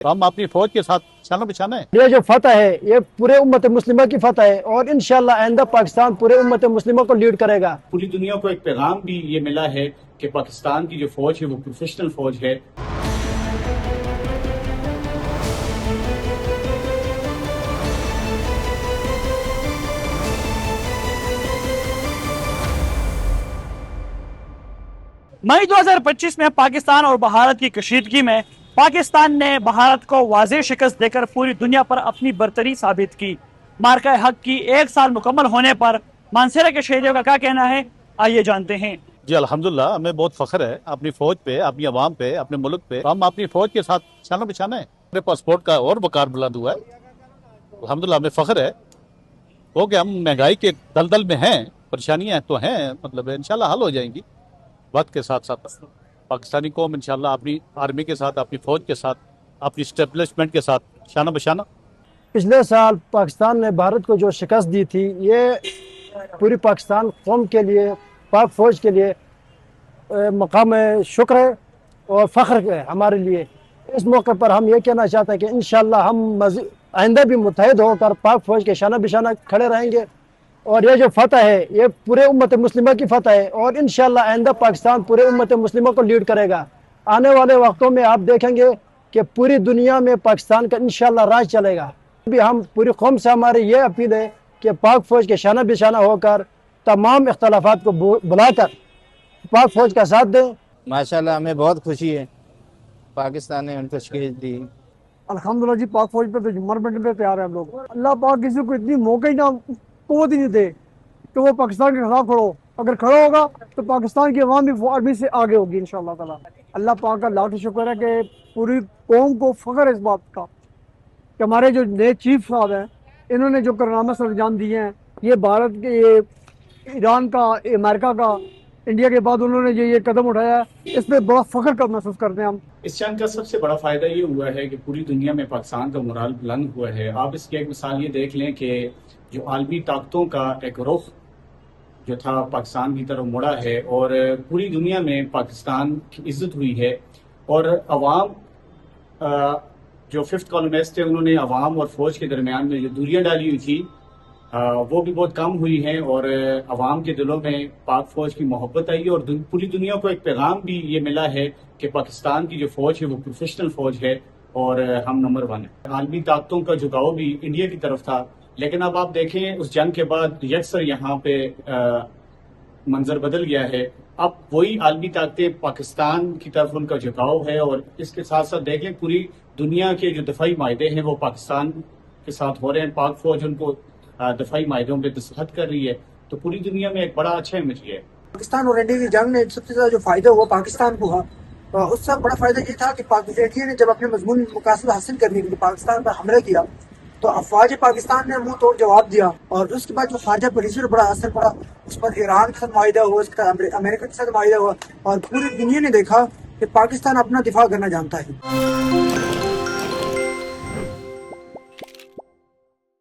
हम अपनी फौज के साथ शाना बिछाना है। ये जो फतह है ये पूरे उम्मत मुस्लिमा की फतह है और इंशाअल्लाह आइंदा पाकिस्तान पूरे उम्मत मुस्लिमा को लीड करेगा। पूरी दुनिया को एक पैगाम भी ये मिला है कि पाकिस्तान की जो फौज है वो प्रोफेशनल फौज है। मई 2025 में पाकिस्तान और भारत की कशीदगी में पाकिस्तान ने भारत को वाज़ेह शिकस्त देकर पूरी दुनिया पर अपनी बरतरी साबित की। मार्का हक की 1 साल मुकम्मल होने पर मानसरा के शहीदों का क्या कहना है, आइए जानते हैं। जी अल्हम्दुलिल्लाह, हमें बहुत फख्र है अपनी फौज पे, अपनी आवाम पे, अपने मुल्क पे। हम अपनी फौज के साथ शाना बिछाना है। मेरे पासपोर्ट का और वकार बुलंद हुआ है। अल्हम्दुलिल्लाह हमें फख्र है वो कि हम महंगाई के दलदल में हैं, परेशानियां तो हैं, मतलब इंशाल्लाह हल हो जाएंगी वक्त के साथ साथ। पाकिस्तानी कौम इंशाल्लाह अपनी आर्मी के साथ, अपनी फौज के साथ, अपनी स्टेब्लिशमेंट के साथ शाना बशाना। पिछले साल पाकिस्तान ने भारत को जो शिकस्त दी थी ये पूरी पाकिस्तान कौम के लिए, पाक फौज के लिए मकाम शुक्र है और फ़ख्र है हमारे लिए। इस मौके पर हम ये कहना चाहते हैं कि इंशाअल्लाह हम आइंदा भी मुत्तहिद होकर पाक फौज के शाना बिशाना खड़े रहेंगे और ये जो फतह है ये पूरे उम्मत मुस्लिमा की फतह है और इंशाअल्लाह आइंदा पाकिस्तान पूरे उम्मत मुस्लिमा को लीड करेगा। आने वाले वक्तों में आप देखेंगे कि पूरी दुनिया में पाकिस्तान का इंशाअल्लाह राज चलेगा। भी हम पूरी कौम से हमारी ये अपील है कि पाक फौज के शाना बिशाना होकर तमाम इख्तलाफात को बुलाकर पाक फौज का साथ दें। माशाल्लाह हमें बहुत खुशी है पाकिस्तान ने उनको शिकस्त दी। अल्हम्दुलिल्लाह जी, पाक फौज पे तो मर मिटने पे तैयार है हम लोग। अल्लाह पाक किसी को इतनी मौका ही ना कुव्वत ही नहीं दे कि वो पाकिस्तान के खिलाफ खड़ो। अगर खड़ा होगा तो पाकिस्तान की अवाम भी आर्मी से आगे होगी इंशाअल्लाह ताला। अल्लाह पाक का लाख शुक्र है कि पूरी कौम को फख्र है इस बात का कि हमारे जो नए चीफ साहब हैं इन्होंने जो कारनामे सर अंजाम दिए हैं, ये भारत के, ये ईरान का, अमेरिका का, इंडिया के बाद उन्होंने जो ये कदम उठाया है, इस पर बड़ा फख्र का महसूस करते हैं हम। इस जंग का सबसे बड़ा फायदा ये हुआ है कि पूरी दुनिया में पाकिस्तान का मोराल बुलंद हुआ है। आप इसकी एक मिसाल ये देख लें कि जो आलमी ताकतों का एक रुख जो था पाकिस्तान की तरफ मुड़ा है और पूरी दुनिया में पाकिस्तान की इज्जत हुई है और अवाम जो फिफ्थ कॉलमिस्ट थे उन्होंने अवाम और फौज के दरमियान में जो दूरियां डाली हुई थी वो भी बहुत कम हुई हैं और अवाम के दिलों में पाक फौज की मोहब्बत आई और पूरी दुनिया को एक पैगाम भी ये मिला है कि पाकिस्तान की जो फौज है वो प्रोफेशनल फौज है और हम नंबर 1 है। आलमी ताकतों का झुकाव भी इंडिया की तरफ था, लेकिन अब आप देखें उस जंग के बाद यकसर यहाँ पे मंजर बदल गया है। अब वही आलमी ताकतें पाकिस्तान की तरफ उनका झुकाव है और इसके साथ साथ देखें पूरी दुनिया के जो दफाई माहदे हैं वो पाकिस्तान के साथ हो रहे हैं। पाक फौज उनको दफाई माहदों पे दस्तखत कर रही है, तो पूरी दुनिया में एक बड़ा अच्छा इमेज है। पाकिस्तान और इंडिया की जंग में सबसे ज्यादा जो फायदा हुआ पाकिस्तान को हुआ, उससे बड़ा फायदा ये था कि इंडिया ने जब अपने मजमून मकासद हासिल करने के लिए पाकिस्तान पर हमला किया तो अफवाज पाकिस्तान ने मुंह तोड़ जवाब दिया और उसके बाद जो खारजा पॉलिसी पर बड़ा असर पड़ा, उस पर ईरान के साथ माहिदा हुआ, उसके साथ अमेरिका के साथ माहिदा हुआ और पूरी दुनिया ने देखा कि पाकिस्तान अपना दिफा करना जानता है।